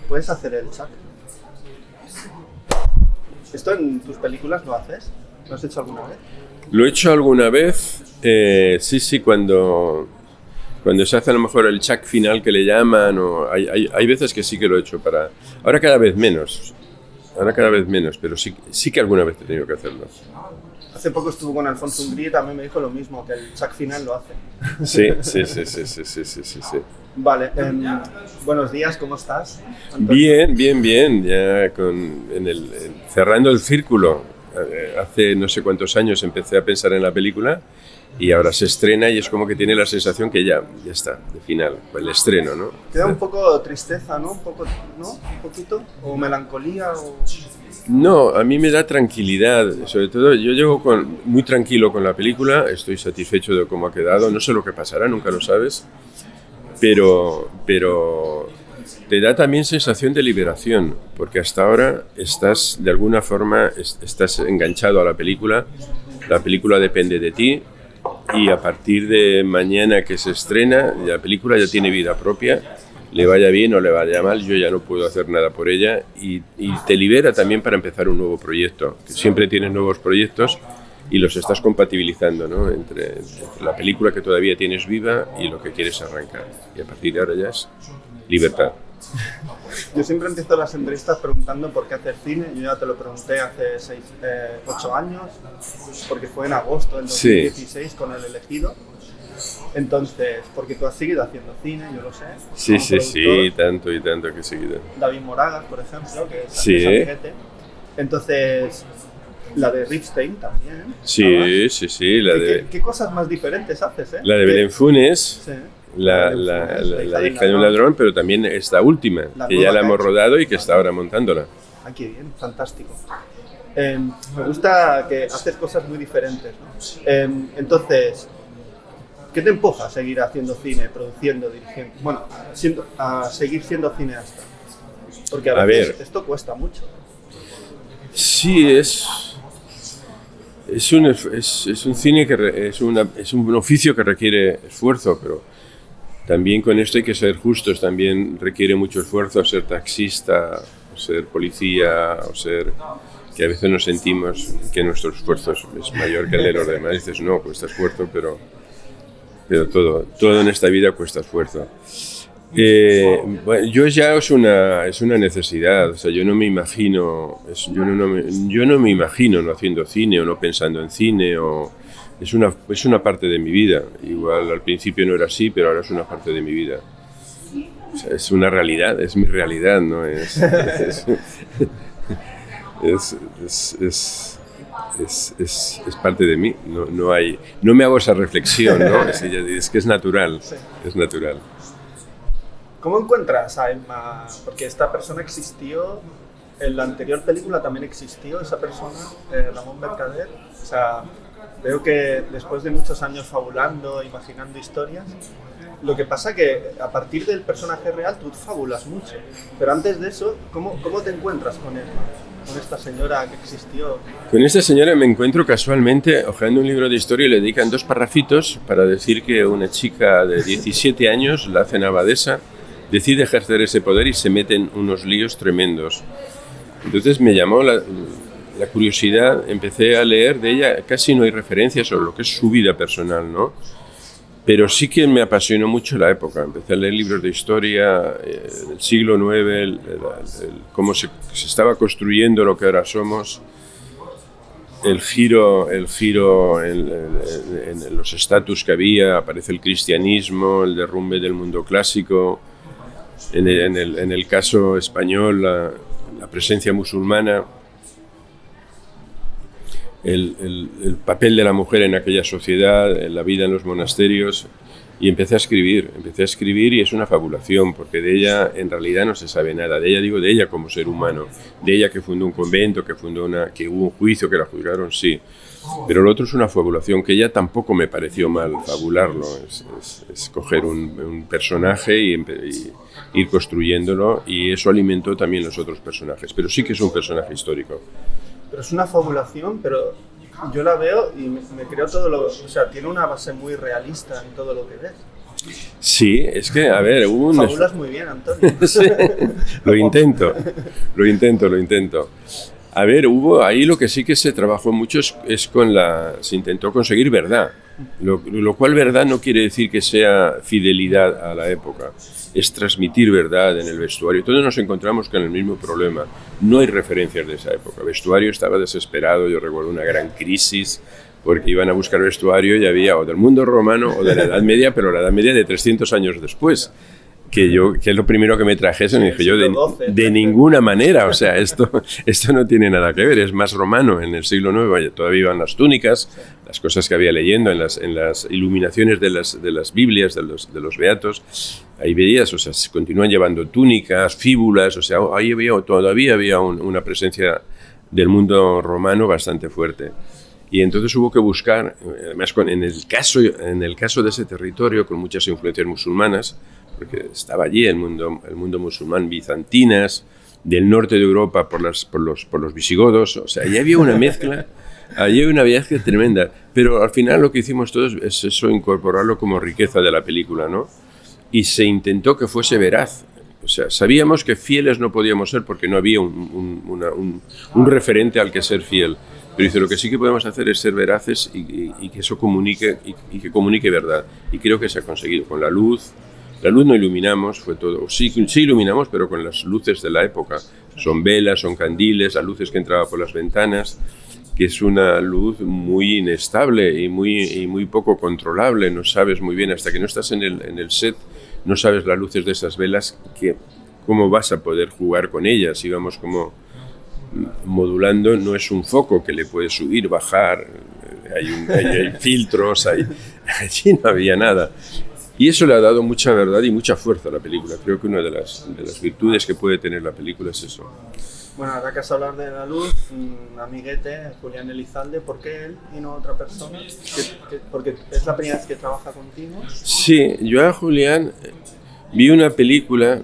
puedes hacer el Chuck. ¿Esto en tus películas lo haces? ¿Lo has hecho alguna vez? Lo he hecho alguna vez, sí, cuando se hace a lo mejor el Chuck final que le llaman, o hay veces que sí que lo he hecho para... Ahora cada vez menos, pero sí que alguna vez he tenido que hacerlo. Hace poco estuvo con Alfonso Ungría y también me dijo lo mismo, que el Chuck final lo hace. Sí. Vale, buenos días, ¿cómo estás, Antonio? Bien, ya cerrando el círculo. Hace no sé cuántos años empecé a pensar en la película y ahora se estrena y es como que tiene la sensación que ya está, de final, pues el estreno, ¿no? Te da un poco tristeza, ¿no? Un poco, ¿no? Un poquito, o melancolía, o... No, a mí me da tranquilidad, sobre todo yo llego muy tranquilo con la película, estoy satisfecho de cómo ha quedado, no sé lo que pasará, nunca lo sabes, pero te da también sensación de liberación, porque hasta ahora estás, de alguna forma, estás enganchado a la película depende de ti, y a partir de mañana que se estrena, la película ya tiene vida propia, le vaya bien o le vaya mal, yo ya no puedo hacer nada por ella, y te libera también para empezar un nuevo proyecto, que siempre tienes nuevos proyectos y los estás compatibilizando, ¿no? entre la película que todavía tienes viva y lo que quieres arrancar, y a partir de ahora ya es libertad. Yo siempre empiezo las entrevistas preguntando por qué hacer cine. Yo ya te lo pregunté hace 8 años, porque fue en agosto del 2016 con El Elegido. Entonces, porque tú has seguido haciendo cine, yo lo sé. Sí, tanto que he seguido. David Moragas, por ejemplo, que es sí. Sanjete. Entonces, la de Ripstein también. Sí. ¿Qué cosas más diferentes haces, eh? La de Belén Funes. Sí. La hija de un ladrón, pero también esta última, que ya la hemos rodado y que está ahora montándola. Ah, qué bien, fantástico. Me gusta que haces cosas muy diferentes, ¿no? Entonces, ¿qué te empuja a seguir haciendo cine, produciendo, dirigiendo? Bueno, a seguir siendo cineasta. Porque a veces esto cuesta mucho. Sí, es un cine que es un oficio que requiere esfuerzo, pero también con esto hay que ser justos, también requiere mucho esfuerzo ser taxista, o ser policía, que a veces nos sentimos que nuestro esfuerzo es mayor que el de los demás. Y dices, no, cuesta esfuerzo, pero todo en esta vida cuesta esfuerzo. Bueno, es una necesidad, o sea, yo no me imagino no haciendo cine o no pensando en cine, es una parte de mi vida. Igual al principio no era así, pero ahora es una parte de mi vida. O sea, es una realidad, es mi realidad, ¿no? Es parte de mí. No me hago esa reflexión, ¿no? Es que es natural, es natural. ¿Cómo encuentras a Emma? Porque esta persona existió, en la anterior película también existió esa persona, Ramón Mercader. O sea, veo que después de muchos años fabulando, imaginando historias, lo que pasa que a partir del personaje real tú fabulas mucho. Pero antes de eso, ¿cómo te encuentras con Emma? Con esta señora que existió. Con esta señora me encuentro casualmente hojeando un libro de historia y le dedican 2 parrafitos para decir que una chica de 17 años, la hacen abadesa, decide ejercer ese poder y se mete en unos líos tremendos. Entonces me llamó la curiosidad, empecé a leer de ella, casi no hay referencias sobre lo que es su vida personal, ¿no? Pero sí que me apasionó mucho la época. Empecé a leer libros de historia del siglo IX, cómo se estaba construyendo lo que ahora somos, el giro en los estatus que había, aparece el cristianismo, el derrumbe del mundo clásico, en el caso español la presencia musulmana, el papel de la mujer en aquella sociedad, la vida en los monasterios, y empecé a escribir y es una fabulación, porque de ella en realidad no se sabe nada, de ella como ser humano, de ella que fundó un convento, que hubo un juicio, que la juzgaron, sí, pero lo otro es una fabulación, que ella tampoco me pareció mal fabularlo, es coger un personaje y ir construyéndolo, y eso alimentó también los otros personajes, pero sí que es un personaje histórico. Pero es una fabulación, pero yo la veo y me creo o sea, tiene una base muy realista en todo lo que ves. Sí, es que, a ver, hubo un... Fabulas muy bien, Antonio. Sí, lo intento. A ver, ahí lo que sí que se trabajó mucho es se intentó conseguir verdad, lo cual verdad no quiere decir que sea fidelidad a la época, es transmitir verdad en el vestuario. Todos nos encontramos con el mismo problema, no hay referencias de esa época, el vestuario estaba desesperado, yo recuerdo una gran crisis, porque iban a buscar vestuario y había o del mundo romano o de la Edad Media, pero la Edad Media de 300 años después. Que es lo primero que me trajesen, y dije yo, de ninguna manera, o sea, esto no tiene nada que ver, es más romano. En el siglo IX todavía iban las túnicas, las cosas que había leyendo en las iluminaciones de las Biblias, de los Beatos, ahí veías, o sea, se continúan llevando túnicas, fíbulas, o sea, ahí todavía había una presencia del mundo romano bastante fuerte. Y entonces hubo que buscar, además en el caso de ese territorio, con muchas influencias musulmanas, porque estaba allí el mundo musulmán, bizantinas, del norte de Europa por los visigodos, o sea, allí había una mezcla tremenda, pero al final lo que hicimos todos es eso, incorporarlo como riqueza de la película, ¿no? Y se intentó que fuese veraz, o sea, sabíamos que fieles no podíamos ser porque no había un referente al que ser fiel, pero dice, lo que sí que podemos hacer es ser veraces y que eso comunique, y que comunique verdad, y creo que se ha conseguido con la luz. La luz no iluminamos, fue todo. Sí iluminamos, pero con las luces de la época. Son velas, son candiles, las luces que entraban por las ventanas, que es una luz muy inestable y muy poco controlable. No sabes muy bien, hasta que no estás en el set, no sabes las luces de esas velas, cómo vas a poder jugar con ellas. Íbamos como modulando, no es un foco que le puedes subir, bajar, hay filtros, allí no había nada. Y eso le ha dado mucha verdad y mucha fuerza a la película. Creo que una de las virtudes que puede tener la película es eso. Bueno, ahora que has hablado de la luz, un amiguete, Julián Elizalde, ¿por qué él y no otra persona? Porque es la primera vez que trabaja contigo. Sí, yo a Julián vi una película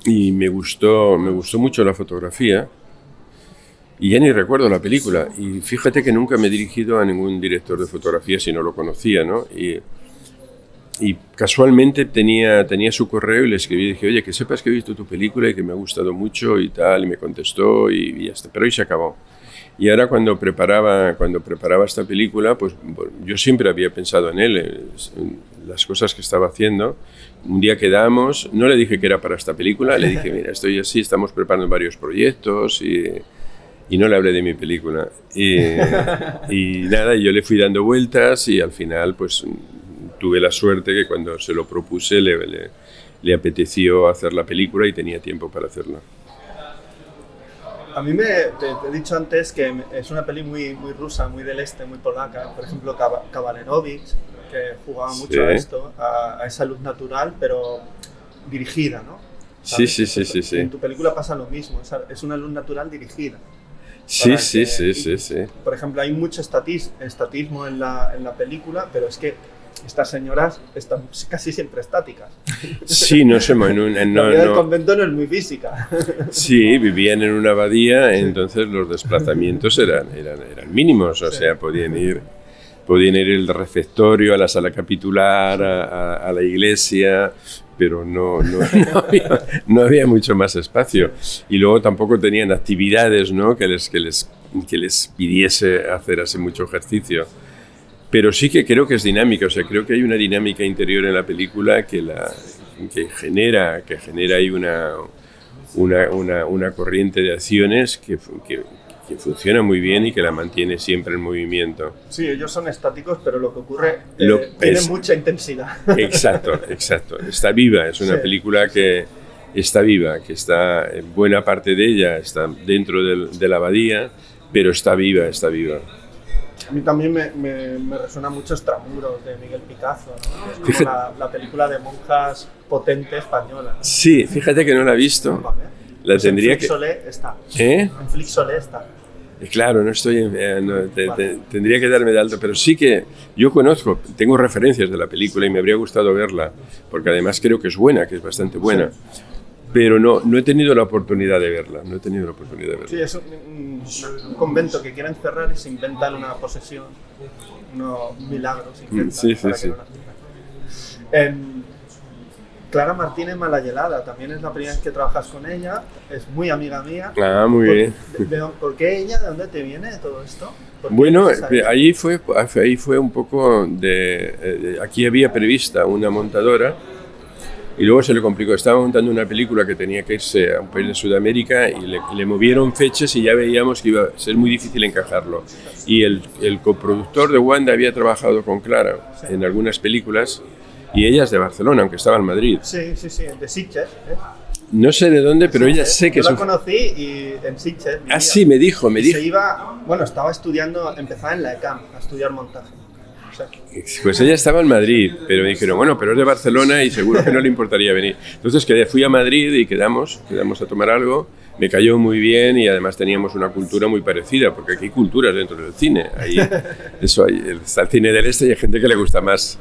y me gustó mucho la fotografía y ya ni recuerdo la película. Y fíjate que nunca me he dirigido a ningún director de fotografía si no lo conocía, ¿no? Y casualmente tenía su correo y le escribí y dije, oye, que sepas que he visto tu película y que me ha gustado mucho y tal, y me contestó y ya está, pero ahí se acabó. Y ahora cuando preparaba esta película, pues bueno, yo siempre había pensado en él, en las cosas que estaba haciendo. Un día quedamos, no le dije que era para esta película, le dije, mira, estoy así, estamos preparando varios proyectos y no le hablé de mi película. Y nada, yo le fui dando vueltas y al final, pues tuve la suerte que cuando se lo propuse le apeteció hacer la película y tenía tiempo para hacerla. A mí te he dicho antes que es una peli muy rusa, muy del este, muy polaca. Por ejemplo, Kawalerowicz, que jugaba mucho a esto, a esa luz natural, pero dirigida, ¿no? ¿Sabes? Sí. En tu película pasa lo mismo, es una luz natural dirigida. Sí. Por ejemplo, hay mucho estatismo en la película, pero es que estas señoras están casi siempre estáticas. Sí, no sé, la vida del convento no es muy física. Sí, vivían en una abadía, entonces los desplazamientos eran mínimos, o sea, podían ir el refectorio, a la sala capitular, a la iglesia, pero no había mucho más espacio. Y luego tampoco tenían actividades, ¿no?, que les pidiese hacer así mucho ejercicio. Pero sí que creo que es dinámica, o sea, creo que hay una dinámica interior en la película que genera ahí una corriente de acciones que funciona muy bien y que la mantiene siempre en movimiento. Sí, ellos son estáticos, pero lo que ocurre tiene mucha intensidad. Exacto. Está viva, es una película que está viva, que está, buena parte de ella está dentro de la abadía, pero está viva. A mí también me resuena mucho Extramuros, de Miguel Picazo, ¿no? Es como la película de monjas potente española. Sí, fíjate que no la he visto. Vale. La pues tendría en Flixolé está. En Flixolé está. Claro, no estoy tendría que darme de alto, pero sí que yo tengo referencias de la película y me habría gustado verla, porque además creo que es buena, que es bastante buena. Sí. Pero no he tenido la oportunidad de verla, Sí, es un convento que quieren cerrar y se inventan una posesión, unos milagros. Sí. Clara Martínez Malayelada, también es la primera vez que trabajas con ella, es muy amiga mía. Ah, muy bien. ¿Por qué ella? ¿De dónde te viene todo esto? Bueno, ahí fue un poco de... aquí había prevista una montadora y luego se le complicó. Estaba montando una película que tenía que irse a un país de Sudamérica y le movieron fechas y ya veíamos que iba a ser muy difícil encajarlo. Y el coproductor de Wanda había trabajado con Clara en algunas películas. Y ella es de Barcelona, aunque estaba en Madrid. Sí, de Sitges. No sé de dónde, pero ella sé que... Yo la conocí y en Sitges. Ah, sí, me dijo. Se iba, estaba estudiando, empezaba en la ECAM a estudiar montaje. Pues ella estaba en Madrid, pero me dijeron, pero es de Barcelona y seguro que no le importaría venir. Entonces fui a Madrid y quedamos a tomar algo. Me cayó muy bien y además teníamos una cultura muy parecida, porque aquí hay culturas dentro del cine. Está el cine del este y hay gente que le gusta más.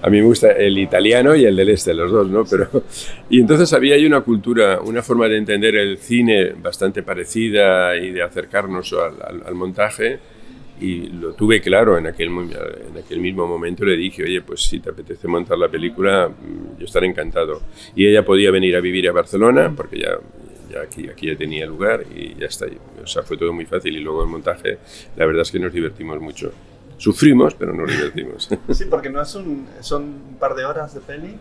A mí me gusta el italiano y el del este, los dos, ¿no? Y entonces había ahí una cultura, una forma de entender el cine bastante parecida y de acercarnos al montaje. Y lo tuve claro en aquel mismo momento. Le dije, oye, pues si te apetece montar la película, yo estaré encantado. Y ella podía venir a vivir a Barcelona, porque ya aquí ya tenía lugar y ya está. O sea, fue todo muy fácil. Y luego el montaje, la verdad es que nos divertimos mucho. Sufrimos, pero nos divertimos. Sí, porque son un par de horas de peli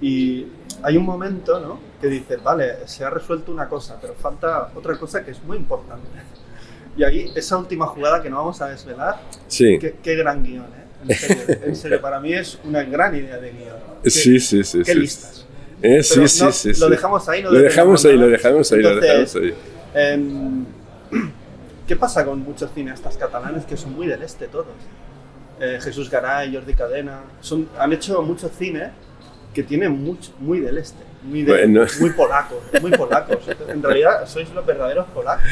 y hay un momento, ¿no?, que dices, vale, se ha resuelto una cosa, pero falta otra cosa que es muy importante. Y ahí, esa última jugada que no vamos a desvelar, sí. Qué gran guión, ¿eh? En serio, para mí es una gran idea de guión. Sí. Qué listas. Sí. Lo dejamos ahí. Lo dejamos ahí. ¿Qué pasa con muchos cineastas catalanes que son muy del este todos? Jesús Garay, Jordi Cadena, han hecho mucho cine que tiene muy del este, muy polacos. En realidad sois los verdaderos polacos.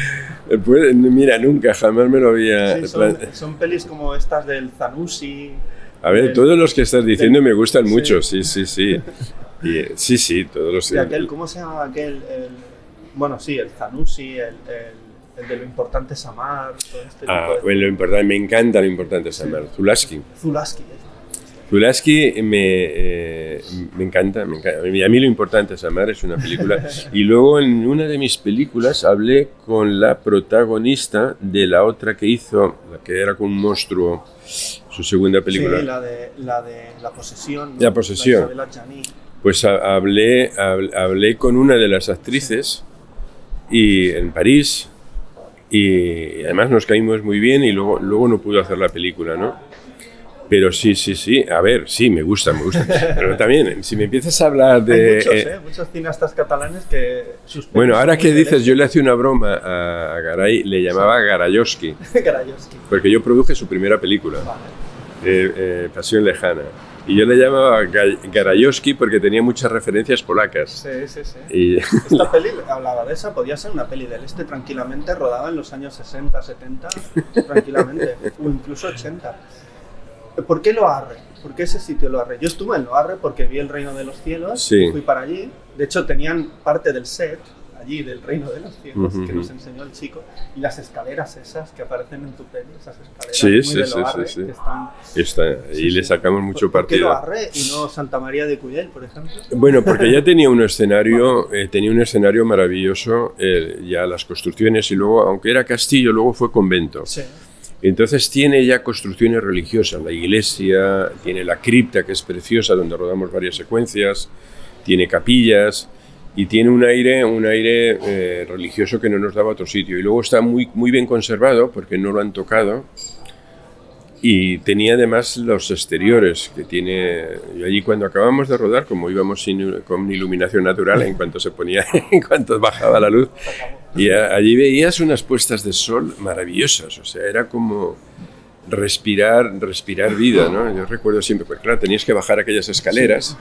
Pues, mira, nunca, jamás me lo había... Sí, son pelis como estas del Zanussi. A ver, todos los que estás diciendo me gustan mucho, sí. Sí, todos los... Y aquel, ¿cómo se llama aquel? El Zanussi, el de Lo importante es amar, todo este tipo de... me encanta Lo importante es amar. Zulawski. Zulawski me encanta. A mí Lo importante es amar es una película. Y luego en una de mis películas hablé con la protagonista de la otra que hizo, la que era con un monstruo, su segunda película. Sí, la de La posesión. La posesión. Pues hablé con una de las actrices y en París. Y además nos caímos muy bien y luego no pudo hacer la película, ¿no? Pero sí, a ver, sí, me gusta. Pero también, si me empiezas a hablar de... Hay muchos cineastas catalanes que... Bueno, ahora que dices, yo le hacía una broma a Garay, le llamaba Garayovsky. Porque yo produje su primera película, Pasión lejana. Y yo le llamaba Garayovsky porque tenía muchas referencias polacas. Sí. Esta peli hablaba de esa, podía ser una peli del este tranquilamente, rodada en los años 60, 70, tranquilamente, o incluso 80. ¿Por qué Loarre? ¿Por qué ese sitio Loarre? Yo estuve en Loarre porque vi El Reino de los Cielos, fui para allí. De hecho, tenían parte del set allí del Reino de los Cielos, que nos enseñó el chico, y las escaleras esas que aparecen en tu peli, esas escaleras muy de Loarre, que están... Y le sacamos mucho partido. ¿Por qué Loarre y no Santa María de Cuyell, por ejemplo? Bueno, porque ya tenía un escenario, maravilloso, ya las construcciones, y luego, aunque era castillo, luego fue convento. Sí. Entonces tiene ya construcciones religiosas, la iglesia, tiene la cripta, que es preciosa, donde rodamos varias secuencias, tiene capillas y tiene un aire religioso que no nos daba otro sitio. Y luego está muy bien conservado porque no lo han tocado. Y tenía además los exteriores que tiene. Y allí cuando acabamos de rodar, como íbamos con iluminación natural, en cuanto bajaba la luz, y allí veías unas puestas de sol maravillosas. O sea, era como respirar vida, ¿no? Yo recuerdo siempre, pues claro, tenías que bajar aquellas escaleras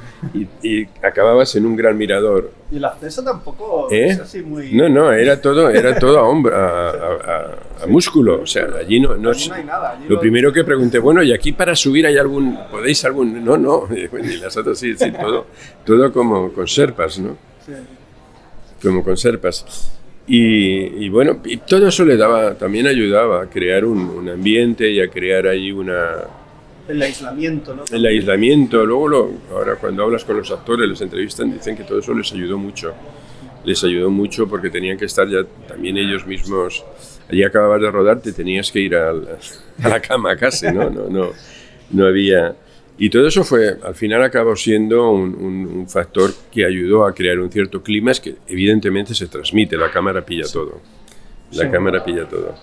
y acababas en un gran mirador. Y el acceso tampoco es así muy... No, era todo a hombro, a músculo, o sea, allí no hay nada. Lo primero que pregunté, bueno, ¿y aquí para subir hay podéis algún? No, y las otras sí, todo como con serpas, ¿no? Sí. Como con serpas. Y bueno, y todo eso también ayudaba a crear un ambiente y a crear ahí el aislamiento, ¿no? El aislamiento, luego ahora cuando hablas con los actores, les entrevistan, dicen que todo eso les ayudó mucho. Les ayudó mucho porque tenían que estar ya también ellos mismos. Allí acababas de rodar, te tenías que ir a la cama casi, ¿no? No había... Y todo eso al final acabó siendo un factor que ayudó a crear un cierto clima, es que evidentemente se transmite, la cámara pilla todo. La cámara pilla todo.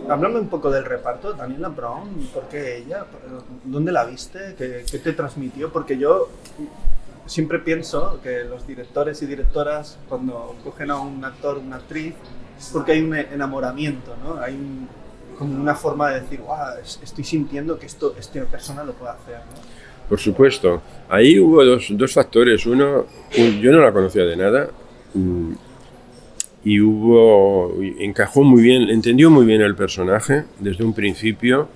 Háblame un poco del reparto, Daniela Brown, ¿por qué ella? ¿Dónde la viste? ¿Qué te transmitió? Porque yo siempre pienso que los directores y directoras, cuando cogen a un actor o una actriz, es porque hay un enamoramiento, ¿no? Hay como una forma de decir, wow, estoy sintiendo que esta persona lo puede hacer, ¿no? Por supuesto. Ahí hubo dos factores. Uno, yo no la conocía de nada y encajó muy bien, entendió muy bien el personaje desde un principio,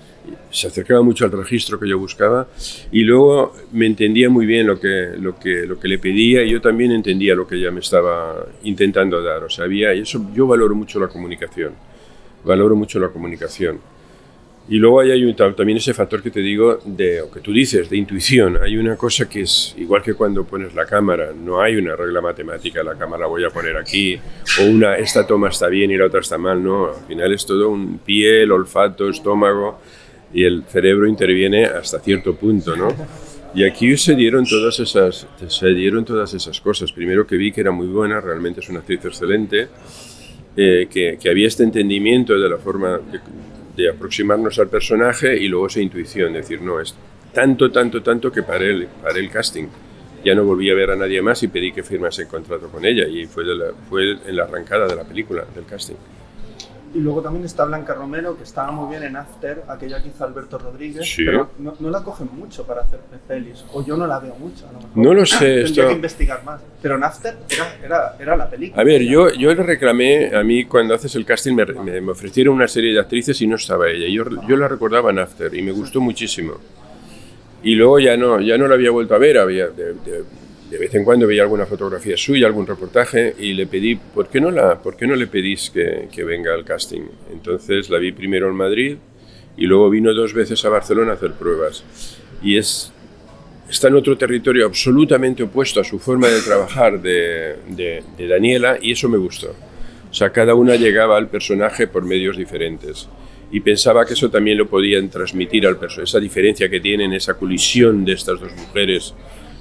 se acercaba mucho al registro que yo buscaba y luego me entendía muy bien lo que le pedía y yo también entendía lo que ella me estaba intentando dar. O sea, yo valoro mucho la comunicación. Y luego hay también ese factor que te digo, o que tú dices, de intuición. Hay una cosa que es igual que cuando pones la cámara, no hay una regla matemática, la cámara la voy a poner aquí, o esta toma está bien y la otra está mal, no. Al final es todo un piel, olfato, estómago, y el cerebro interviene hasta cierto punto, ¿no? Y aquí se dieron todas esas cosas. Primero, que vi que era muy buena, realmente es una actriz excelente, que había este entendimiento de la forma de aproximarnos al personaje y luego esa intuición, decir, no, es tanto que paré el casting. Ya no volví a ver a nadie más y pedí que firmase el contrato con ella y fue en la arrancada de la película, del casting. Y luego también está Blanca Romero, que estaba muy bien en After, aquella que hizo Alberto Rodríguez, sí. Pero no la cogen mucho para hacer pelis, o yo no la veo mucho, a lo mejor. No lo sé. Tendría que investigar más, pero en After era la película. A ver, yo le reclamé, a mí cuando haces el casting me ofrecieron una serie de actrices y no estaba ella, yo la recordaba en After y me gustó muchísimo. Y luego ya no la había vuelto a ver, de vez en cuando veía alguna fotografía suya, algún reportaje, y le pedí, ¿por qué no le pedís que venga al casting? Entonces la vi primero en Madrid y luego vino 2 veces a Barcelona a hacer pruebas. Y está en otro territorio absolutamente opuesto a su forma de trabajar de Daniela, y eso me gustó. O sea, cada una llegaba al personaje por medios diferentes. Y pensaba que eso también lo podían transmitir al personaje, esa diferencia que tienen, esa colisión de estas dos mujeres,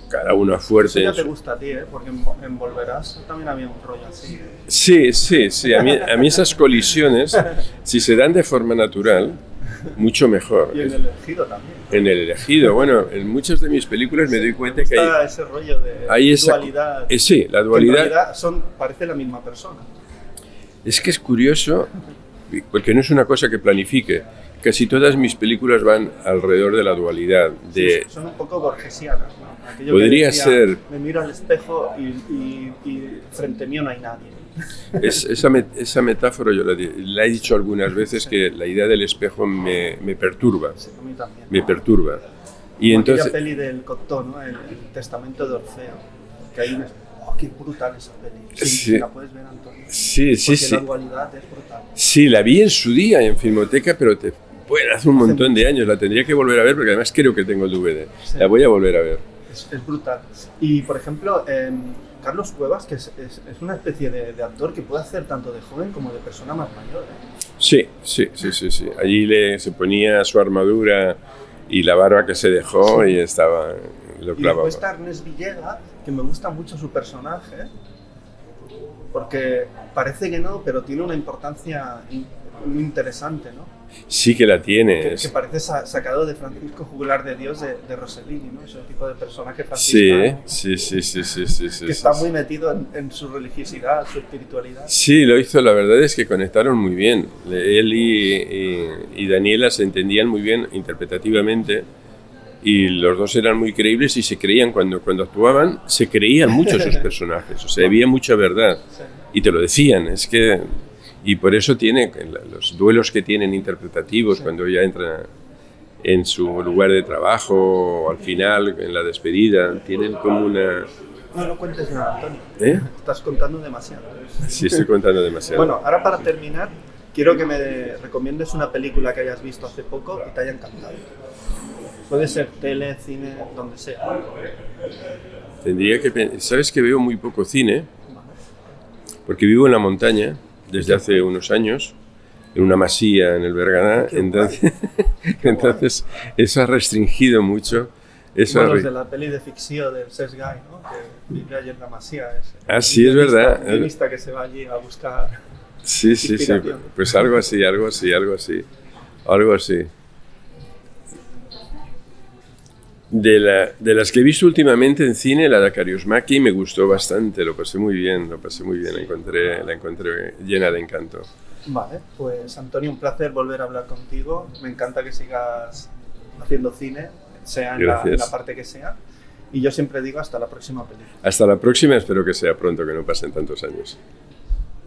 cada una fuerte. Eso ya te gusta a ti, ¿eh? Porque en Volverás también había un rollo así. Sí. A mí esas colisiones, si se dan de forma natural, mucho mejor. Y en El Elegido también. En El Elegido, bueno, en muchas de mis películas me doy cuenta que hay ese rollo de dualidad. Sí, la dualidad. En realidad parece la misma persona. Es que es curioso, porque no es una cosa que planifique. Casi todas mis películas van alrededor de la dualidad. Sí, son un poco borgesianas, ¿no? Aquello podría que decía, ser. Me miro al espejo y frente mío no hay nadie. Esa metáfora yo la he dicho algunas veces, que la idea del espejo me perturba. Sí, a mí también. Me perturba. Y como entonces, aquella peli del Cocteau, ¿no? El Testamento de Orfeo. Que hay qué brutal esa peli. Sí. ¿La puedes ver, Antonio? Sí. Porque la dualidad es brutal. Sí, la vi en su día en Filmoteca, pero hace un montón de años. La tendría que volver a ver porque además creo que tengo el DVD. Sí. La voy a volver a ver. Es brutal. Y, por ejemplo, Carlos Cuevas, que es una especie de actor que puede hacer tanto de joven como de persona más mayor, ¿eh? Sí. Allí se ponía su armadura y la barba que se dejó y estaba... Lo clavaba. Y después está Ernest Villegas, que me gusta mucho su personaje, porque parece que no, pero tiene una importancia muy interesante, ¿no? Sí que la tiene. Que parece sacado de Francisco Juglar de Dios de Rossellini, ¿no? Ese tipo de personaje franciscano. Sí. Que está muy metido en su religiosidad, su espiritualidad. Sí, lo hizo. La verdad es que conectaron muy bien. Él y Daniela se entendían muy bien interpretativamente. Y los dos eran muy creíbles y se creían, cuando actuaban, se creían mucho sus personajes. O sea, había mucha verdad. Sí. Y te lo decían. Y por eso tiene los duelos que tienen interpretativos, sí, cuando ya entra en su lugar de trabajo, al final, en la despedida, tienen como una... No cuentes nada, Antonio. Estás contando demasiado. Sí, estoy contando demasiado. Bueno, ahora para terminar, quiero que me recomiendes una película que hayas visto hace poco y te haya encantado. Puede ser tele, cine, donde sea. Tendría que... Sabes que veo muy poco cine, porque vivo en la montaña desde hace unos años, en una masía en el Bergadá, entonces eso ha restringido mucho. Eso Los de la peli de ficción del Serge Gay, ¿no? Que vive allí en la masía. Sí, es verdad. Un guionista que se va allí a buscar. Sí, pues algo así. De las que he visto últimamente en cine, la de Kariusmaki me gustó bastante, lo pasé muy bien, la encontré llena de encanto. Vale, pues Antonio, un placer volver a hablar contigo. Me encanta que sigas haciendo cine, sea en la parte que sea. Y yo siempre digo hasta la próxima película. Hasta la próxima, espero que sea pronto, que no pasen tantos años.